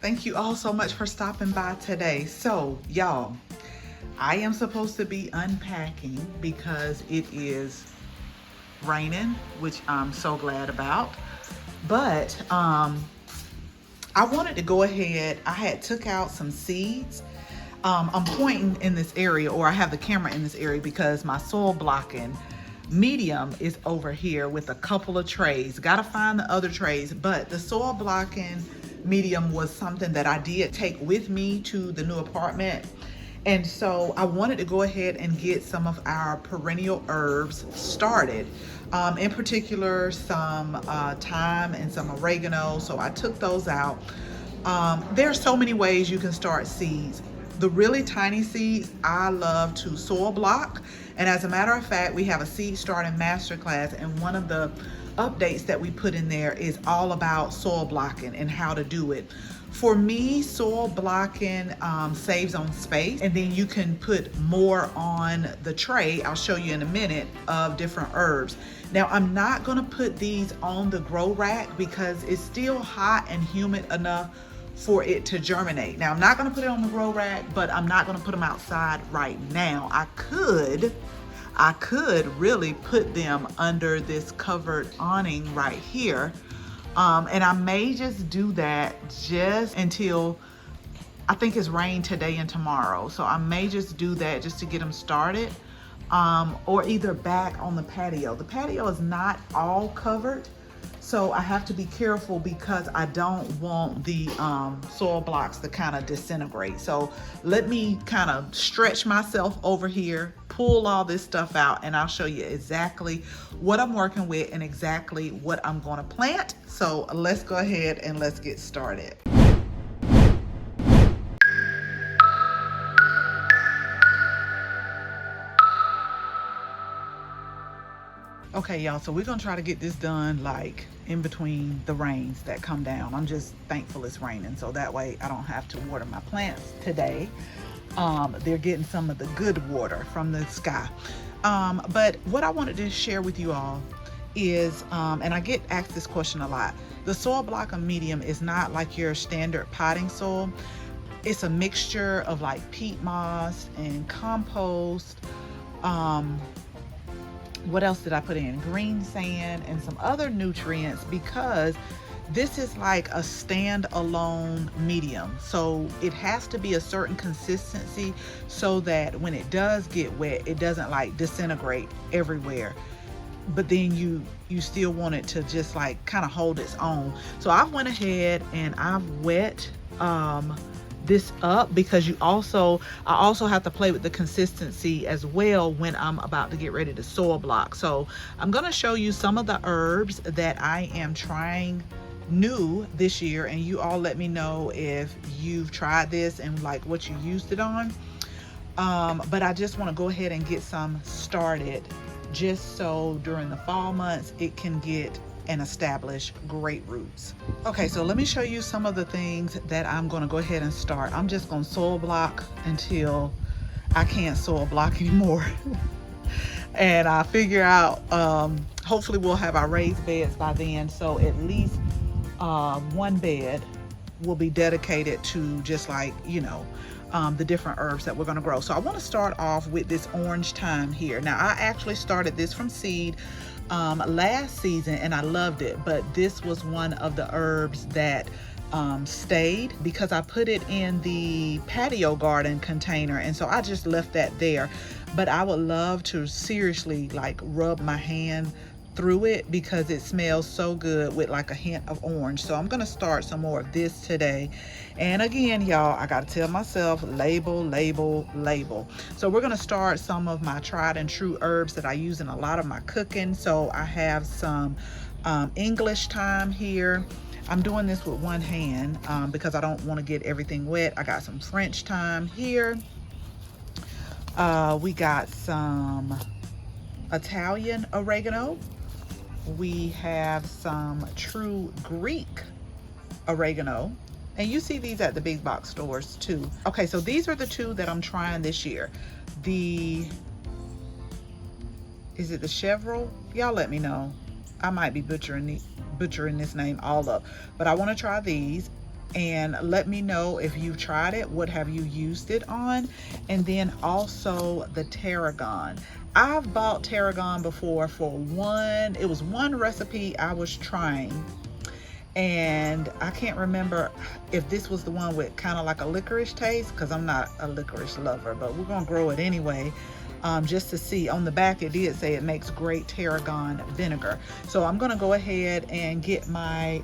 Thank you all so much for stopping by today. So, y'all, I am supposed to be unpacking because it is raining, which I'm so glad about. But I wanted to go ahead. I had took out some seeds. I'm pointing in this area, or I have the camera in this area because my soil blocking medium is over here with a couple of trays. Gotta find the other trays, but the soil blocking medium was something that I did take with me to the new apartment. And so I wanted to go ahead and get some of our perennial herbs started. In particular, some thyme and some oregano. So I took those out. There's so many ways you can start seeds. The really tiny seeds, I love to soil block. And as a matter of fact, we have a Seed Starting Masterclass, and one of the updates that we put in there is all about soil blocking and how to do it. For me, soil blocking saves on space, and then you can put more on the tray. I'll show you in a minute of different herbs. Now, I'm not gonna put these on the grow rack because it's still hot and humid enough for it to germinate. Now, I'm not gonna put it on the grow rack, but I'm not gonna put them outside right now. I could really put them under this covered awning right here. And I may just do that just until, I think it's rain today and tomorrow. So I may just do that just to get them started, or either back on the patio. The patio is not all covered, so I have to be careful because I don't want the soil blocks to kind of disintegrate. So let me kind of stretch myself over here, pull all this stuff out, and I'll show you exactly what I'm working with and exactly what I'm going to plant. So let's go ahead and let's get started. Okay, y'all, so we're gonna try to get this done like in between the rains that come down. I'm just thankful it's raining, so that way I don't have to water my plants today. They're getting some of the good water from the sky. But what I wanted to share with you all is, and I get asked this question a lot, the soil blocking medium is not like your standard potting soil. It's a mixture of like peat moss and compost. What else did I put in? Green sand and some other nutrients, because this is like a standalone medium. So it has to be a certain consistency so that when it does get wet, it doesn't like disintegrate everywhere. But then you still want it to just like kind of hold its own. So I went ahead and I've wet this up because I also have to play with the consistency as well when I'm about to get ready to soil block. So I'm going to show you some of the herbs that I am trying new this year, and you all let me know if you've tried this and like what you used it on. But I just want to go ahead and get some started just so during the fall months it can get and establish great roots. Okay, so let me show you some of the things that I'm going to go ahead and start. I'm just going to soil block until I can't soil block anymore. And I figure out, hopefully we'll have our raised beds by then, so at least one bed will be dedicated to just like, the different herbs that we're going to grow. So I want to start off with this orange thyme here. Now, I actually started this from seed last season and I loved it, but this was one of the herbs that stayed because I put it in the patio garden container, and so I just left that there. But I would love to seriously like rub my hand through it because it smells so good with like a hint of orange. So I'm gonna start some more of this today. And again, y'all, I gotta tell myself, label, label, label. So we're gonna start some of my tried and true herbs that I use in a lot of my cooking. So I have some English thyme here. I'm doing this with one hand because I don't want to get everything wet. I got some French thyme here. We got some Italian oregano. We have some true Greek oregano, and you see these at the big box stores too. Okay, so these are the two that I'm trying this year. Is it the Chevrolet? Y'all let me know. I might be butchering this name all up, but I want to try these. and let me know if you've tried it. What have you used it on? And then also the tarragon. I've bought tarragon before for it was one recipe I was trying, and I can't remember if this was the one with kind of like a licorice taste, because I'm not a licorice lover, but we're gonna grow it anyway. Just to see. On the back it did say it makes great tarragon vinegar. So I'm gonna go ahead and get my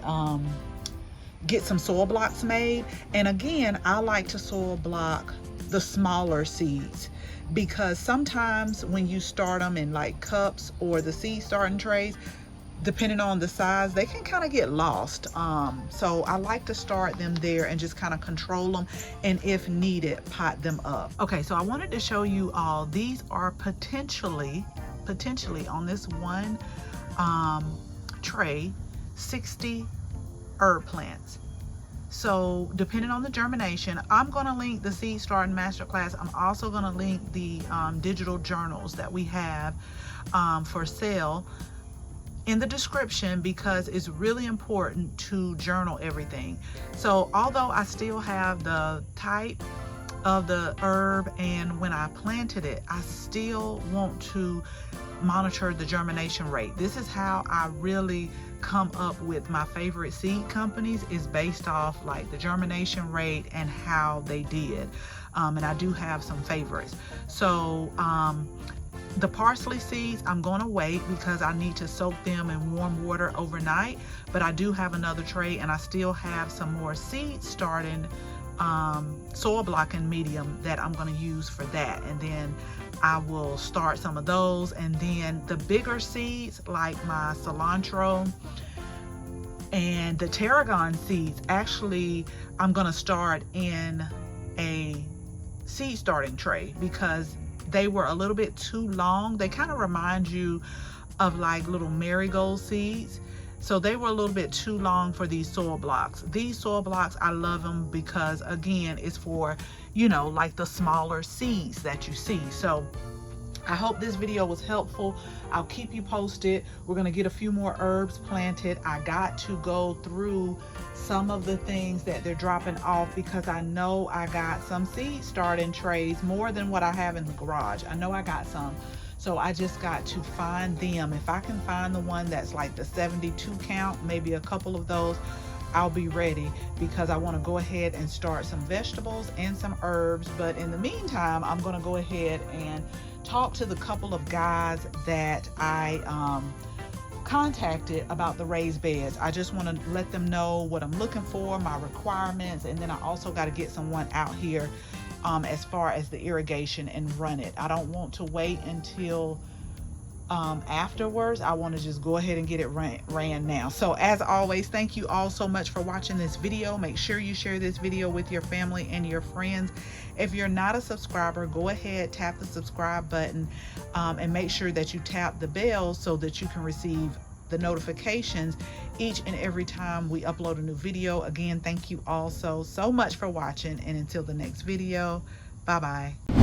get some soil blocks made. And again, I like to soil block the smaller seeds, because sometimes when you start them in like cups or the seed starting trays, depending on the size, they can kind of get lost. So I like to start them there and just kind of control them, and if needed, pot them up. Okay, so I wanted to show you all, these are potentially on this one tray, 60 herb plants. So depending on the germination, I'm going to link the Seed Starting Masterclass. I'm also going to link the digital journals that we have for sale in the description, because it's really important to journal everything. So although I still have the type of the herb and when I planted it, I still want to monitor the germination rate. This is how I really come up with my favorite seed companies, is based off like the germination rate and how they did. And I do have some favorites. So the parsley seeds, I'm going to wait because I need to soak them in warm water overnight. But I do have another tray, and I still have some more seed starting soil blocking medium that I'm going to use for that. And then I will start some of those. And then the bigger seeds like my cilantro and the tarragon seeds, actually I'm going to start in a seed starting tray because they were a little bit too long. They kind of remind you of like little marigold seeds. So they were a little bit too long for these soil blocks. These soil blocks, I love them because again, it's for, you know, like the smaller seeds that you see. So I hope this video was helpful. I'll keep you posted. We're gonna get a few more herbs planted. I got to go through some of the things that they're dropping off because I know I got some seed starting trays, more than what I have in the garage. I know I got some. So I just got to find them. If I can find the one that's like the 72 count, maybe a couple of those, I'll be ready, because I want to go ahead and start some vegetables and some herbs. But in the meantime, I'm going to go ahead and talk to the couple of guys that I contacted about the raised beds. I just want to let them know what I'm looking for, my requirements, and then I also got to get someone out here as far as the irrigation and run it. I don't want to wait until afterwards. I want to just go ahead and get it ran now. So as always, thank you all so much for watching this video. Make sure you share this video with your family and your friends. If you're not a subscriber, go ahead, tap the subscribe button, and make sure that you tap the bell so that you can receive the notifications each and every time we upload a new video. Again, thank you all so much for watching, and until the next video, bye bye.